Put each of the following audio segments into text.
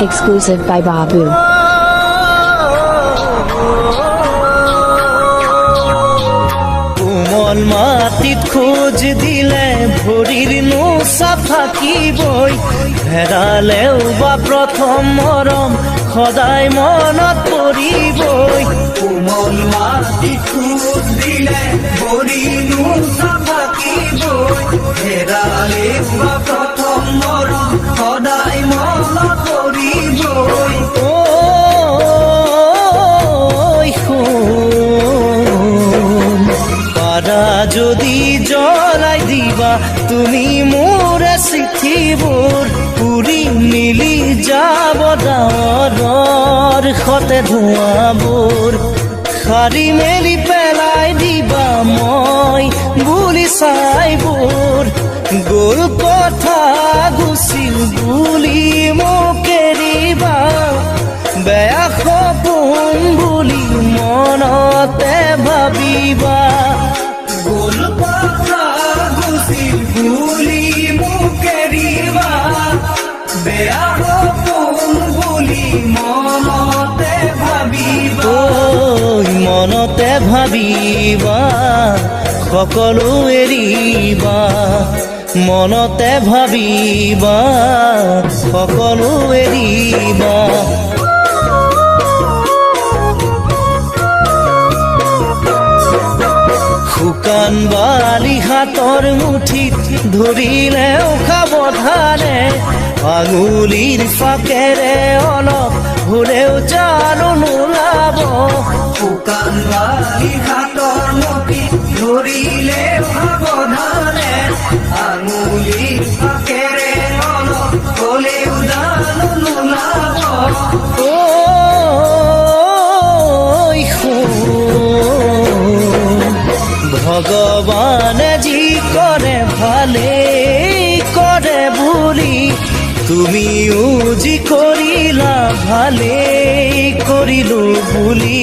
Exclusive by Babu. কোমল মাটিত খোজ দিলে ভৰিৰ নোচা থাকিবই হেৰালেও বা প্ৰথম মৰম সদায় মনত পৰিবই কোমল মাটিত খোজ দিলে ভৰিৰ নোচা থাকিবই হেৰালেও বা প্ৰথম মৰম সদায় মনত পৰিবই যদি জ্বলাই দিবা তুমি মোৰে চিঠিবোৰ পুৰি মিলি যাব ডাৱৰৰ সতে ধোঁৱাবোৰ সাৰি মেলি পেলাই দিবা মই বুলি চাইবোৰ গ'ল কথা গুচিল বুলি মোক এৰিবা বেয়া সপোন বুলি মনতে ভাবিবা গ'ল কথা গুচিল বুলি মোক এৰিবা বেয়া সপোন বুলি মনতে ভাবিবা মনতে ভাবিবা সকলো এৰিবা মনতে ভাবিবা সকলো এৰিবা শুকান বালি হাতৰ মুঠিত ধৰিলেও সাৱধানে আঙুলিৰ ফাকেৰে অলপ হ'লেও জানো নোলাব শুকান বালি হাতৰ মুঠিত ধৰিলেও সাৱধানে আঙুলিৰ ফাকেৰে অলপ হ'লেও জানো নোলাব ভগৱানে যি কৰে ভালেই কৰে বুলি তুমিও যি কৰিলা ভালেই কৰিলো বুলি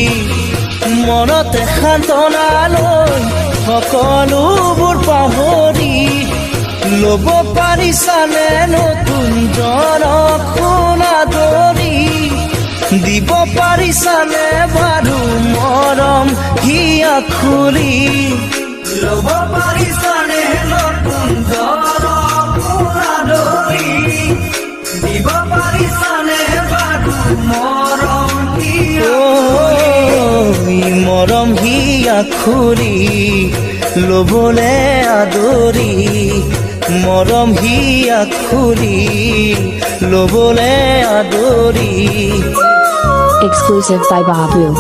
মনতে সান্তনা লৈ সকলোবোৰ পাহৰি ল'ব পাৰিছানে নতুন জনক শুনা ধৰি দিব পাৰিছানে বাৰু মৰম হিয়া খুলি ল'ব পাৰিছানে নতুন জনক শুনা ধৰি দিব পাৰিছানে বাৰু মৰম হিয়া খুলি ল'বলে আদৰি মৰম হিয়া খুলি ল'বলে আদৰি Exclusive by Babu.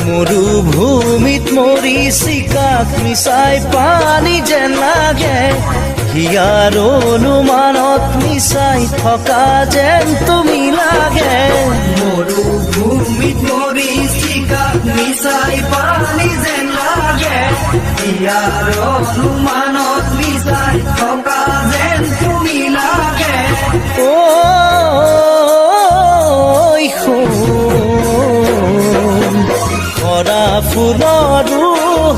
মৰুভূমিত মৰিচিকাক মিছাই পানী যেন লাগে হিয়াৰ অনুমানত মিছাই থকা যেন তুমি লাগে মৰুভূমিত মৰিচিকাক মিছাই পানী যেন লাগে হিয়াৰ অনুমানত মিছাই থকা যেন তুমি লাগে ফুলৰো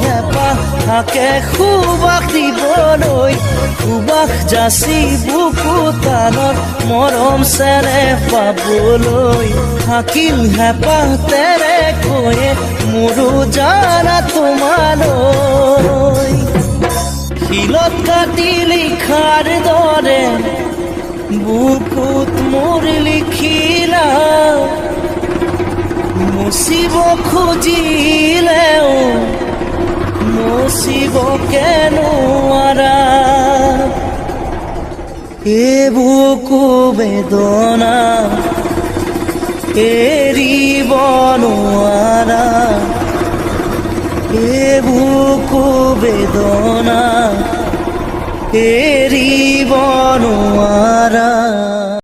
হেঁপাহ থাকে সুবাস দিবলৈ সুবাস যাচি বুকুতানত মৰম চেৰে পাবলৈ থাকিল হেঁপাহ তেনেকৈয়ে মোৰো জানা তোমালৈ শিলত কাটি লিখাৰ দৰে বুকুত মোৰ লিখিলা মুচিব খুজিলেও মুচিব নোৱাৰা এবুকু বেদনা এৰিব নোৱাৰা বুকু বেদনা এৰিব নোৱাৰা